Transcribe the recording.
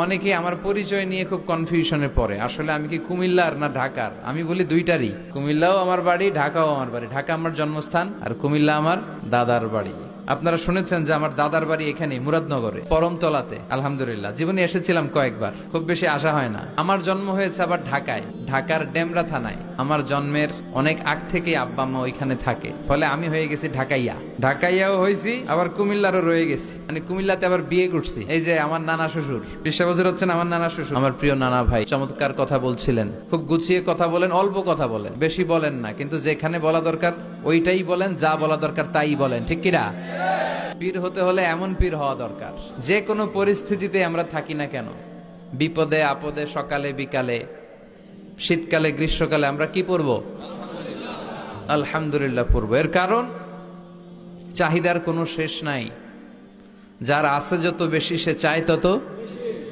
অনেকে আমার পরিচয় নিয়ে খুব কনফিউশনে পড়ে, আসলে আমি কি কুমিল্লার না ঢাকার। আমি বলি দুইটারই, কুমিল্লাও আমার বাড়ি, ঢাকাও আমার বাড়ি। ঢাকা আমার জন্মস্থান আর কুমিল্লা আমার দাদার বাড়ি। আপনারা শুনেছেন যে আমার দাদার বাড়ি এখানে মুরাদনগরে পরমতলাতে। আলহামদুলিল্লাহ, জীবনে এসেছিলাম কয়েকবার, খুব বেশি আসা হয় না। আমার জন্ম হয়েছে আবার ঢাকায়, ঢাকার ডেমরা থানায়। আমার জন্মের অনেক আগ থেকে আব্বা আম্মা ওইখানে থাকে, ফলে আমি হয়ে গেছি ঢাকাইয়া। ঢাকাইয়াও হয়েছি, আবার কুমিল্লারও রয়ে গেছি, মানে কুমিল্লাতে আবার বিয়ে করছি। এই যে আমার নানা শ্বশুর, বিশ্বাবজুর হচ্ছেন আমার নানা শ্বশুর, আমার প্রিয় নানা ভাই। চমৎকার কথা বলছিলেন, খুব গুছিয়ে কথা বলেন, অল্প কথা বলেন, বেশি বলেন না, কিন্তু যেখানে বলা দরকার ওইটাই বলেন, যা বলা দরকার তাই বলেন, ঠিক কিনা? পীর হতে হলে এমন পীর হওয়া দরকার, যে কোনো পরিস্থিতিতে আমরা থাকি না কেন, বিপদে আপদে, সকালে বিকালে, শীতকালে গ্রীষ্মকালে আমরা কি পড়বো? আলহামদুলিল্লাহ পড়বো। এর কারণ চাহিদার কোনো শেষ নাই। যার আছে যত বেশি সে চায় তত